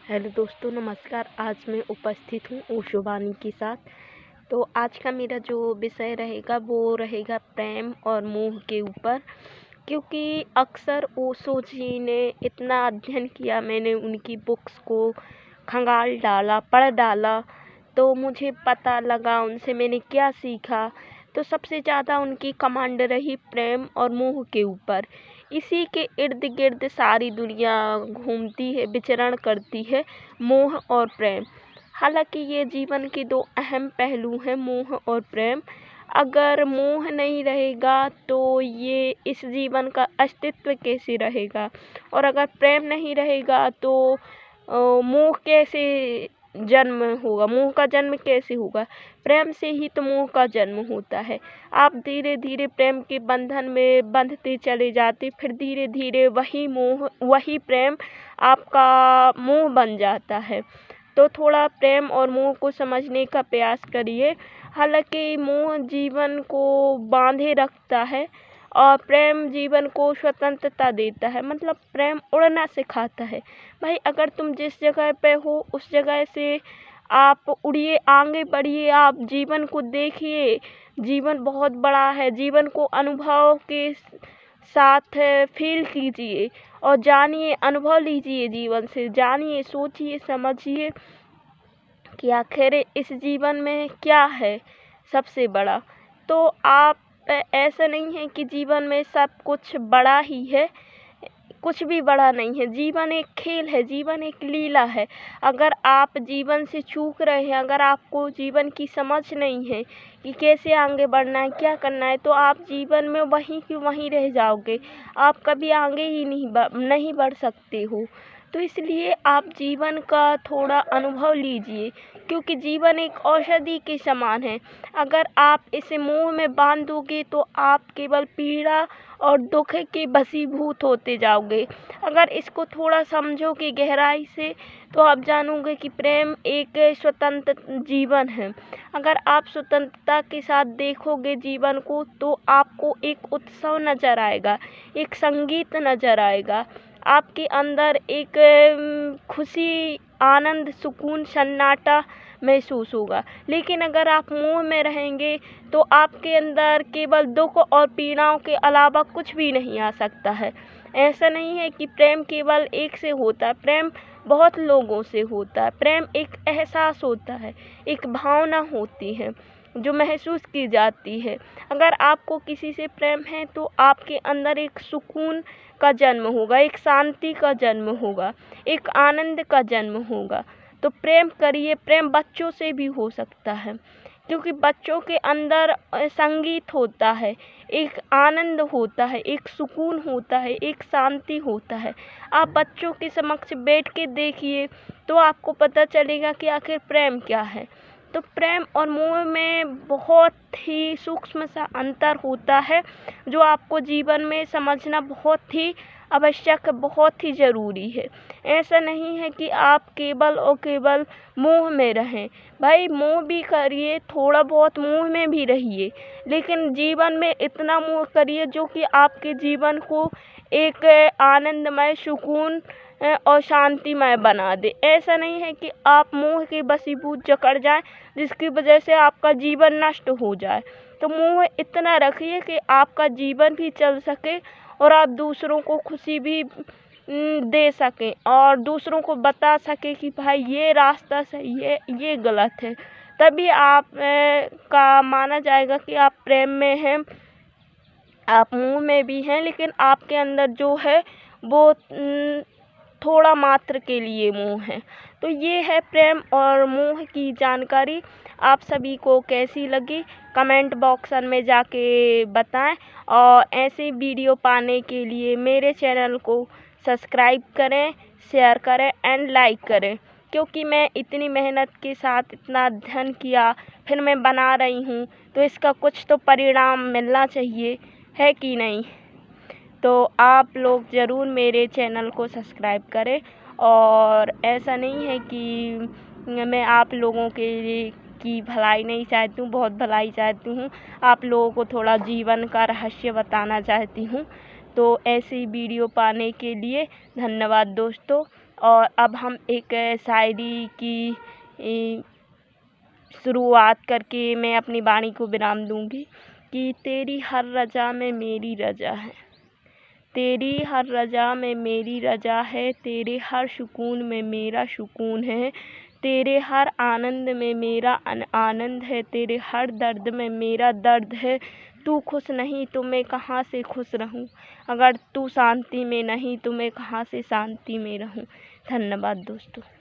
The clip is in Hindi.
हेलो दोस्तों, नमस्कार। आज मैं उपस्थित हूँ ओशो वाणी के साथ। तो आज का मेरा जो विषय रहेगा वो रहेगा प्रेम और मोह के ऊपर। क्योंकि अक्सर ओशो जी ने इतना अध्ययन किया, मैंने उनकी बुक्स को खंगाल डाला, पढ़ डाला, तो मुझे पता लगा उनसे मैंने क्या सीखा। तो सबसे ज़्यादा उनकी कमांड रही प्रेम और मोह के ऊपर। इसी के इर्द गिर्द सारी दुनिया घूमती है, विचरण करती है, मोह और प्रेम। हालांकि ये जीवन के दो अहम पहलू हैं, मोह और प्रेम। अगर मोह नहीं रहेगा तो ये इस जीवन का अस्तित्व कैसे रहेगा, और अगर प्रेम नहीं रहेगा तो मोह कैसे जन्म होगा, मोह का जन्म कैसे होगा। प्रेम से ही तो मोह का जन्म होता है। आप धीरे धीरे प्रेम के बंधन में बंधते चले जाते, फिर धीरे धीरे वही मोह, वही प्रेम आपका मोह बन जाता है। तो थोड़ा प्रेम और मोह को समझने का प्रयास करिए। हालांकि मोह जीवन को बांधे रखता है और प्रेम जीवन को स्वतंत्रता देता है, मतलब प्रेम उड़ना सिखाता है। भाई, अगर तुम जिस जगह पे हो उस जगह से आप उड़िए, आगे बढ़िए, आप जीवन को देखिए। जीवन बहुत बड़ा है, जीवन को अनुभव के साथ फील कीजिए और जानिए, अनुभव लीजिए, जीवन से जानिए, सोचिए, समझिए कि आखिर इस जीवन में क्या है सबसे बड़ा। तो आप ऐसा नहीं है कि जीवन में सब कुछ बड़ा ही है, कुछ भी बड़ा नहीं है। जीवन एक खेल है, जीवन एक लीला है। अगर आप जीवन से चूक रहे हैं, अगर आपको जीवन की समझ नहीं है कि कैसे आगे बढ़ना है, क्या करना है, तो आप जीवन में वहीं की वहीं रह जाओगे। आप कभी आगे ही नहीं बढ़ सकते हो। तो इसलिए आप जीवन का थोड़ा अनुभव लीजिए, क्योंकि जीवन एक औषधि के समान है। अगर आप इसे मुंह में बांध दोगे तो आप केवल पीड़ा और दुख के वशीभूत होते जाओगे। अगर इसको थोड़ा समझोगे गहराई से तो आप जानोगे कि प्रेम एक स्वतंत्र जीवन है। अगर आप स्वतंत्रता के साथ देखोगे जीवन को तो आपको एक उत्सव नज़र आएगा, एक संगीत नज़र आएगा। आपके अंदर एक खुशी, आनंद, सुकून, सन्नाटा महसूस होगा। लेकिन अगर आप मोह में रहेंगे तो आपके अंदर केवल दुख और पीड़ाओं के अलावा कुछ भी नहीं आ सकता है। ऐसा नहीं है कि प्रेम केवल एक से होता है, प्रेम बहुत लोगों से होता है। प्रेम एक एहसास होता है, एक भावना होती है जो महसूस की जाती है। अगर आपको किसी से प्रेम है तो आपके अंदर एक सुकून का जन्म होगा, एक शांति का जन्म होगा, एक आनंद का जन्म होगा। तो प्रेम करिए। प्रेम बच्चों से भी हो सकता है, क्योंकि बच्चों के अंदर संगीत होता है, एक आनंद होता है, एक सुकून होता है, एक शांति होता है। आप बच्चों के समक्ष बैठ के देखिए तो आपको पता चलेगा कि आखिर प्रेम क्या है। तो प्रेम और मोह में बहुत ही सूक्ष्म सा अंतर होता है, जो आपको जीवन में समझना बहुत ही आवश्यक, बहुत ही ज़रूरी है। ऐसा नहीं है कि आप केवल और केवल मोह में रहें। भाई, मोह भी करिए, थोड़ा बहुत मोह में भी रहिए, लेकिन जीवन में इतना मोह करिए जो कि आपके जीवन को एक आनंदमय, सुकून और शांतिमय बना दे। ऐसा नहीं है कि आप मोह के वशीभूत जकड़ जाएं, जिसकी वजह से आपका जीवन नष्ट हो जाए। तो मोह इतना रखिए कि आपका जीवन भी चल सके और आप दूसरों को खुशी भी दे सकें और दूसरों को बता सकें कि भाई ये रास्ता सही है, ये गलत है। तभी आप का माना जाएगा कि आप प्रेम में हैं, आप मोह में भी हैं, लेकिन आपके अंदर जो है वो थोड़ा मात्र के लिए मोह है। तो ये है प्रेम और मोह की जानकारी। आप सभी को कैसी लगी कमेंट बॉक्स में जाके बताएं, और ऐसे वीडियो पाने के लिए मेरे चैनल को सब्सक्राइब करें, शेयर करें एंड लाइक करें। क्योंकि मैं इतनी मेहनत के साथ इतना अध्ययन किया, फिर मैं बना रही हूँ, तो इसका कुछ तो परिणाम मिलना चाहिए, है कि नहीं। तो आप लोग ज़रूर मेरे चैनल को सब्सक्राइब करें। और ऐसा नहीं है कि मैं आप लोगों के लिए की भलाई नहीं चाहती हूँ, बहुत भलाई चाहती हूँ। आप लोगों को थोड़ा जीवन का रहस्य बताना चाहती हूँ। तो ऐसी वीडियो पाने के लिए धन्यवाद दोस्तों। और अब हम एक शायरी की शुरुआत करके मैं अपनी वाणी को विराम दूंगी कि तेरी हर रजा में मेरी रजा है, तेरी हर रजा में मेरी रजा है, तेरे हर सुकून में मेरा सुकून है, तेरे हर आनंद में मेरा आनंद है, तेरे हर दर्द में मेरा दर्द है। तू खुश नहीं तो मैं कहाँ से खुश रहूं, अगर तू शांति में नहीं तो मैं कहाँ से शांति में रहूं। धन्यवाद दोस्तों।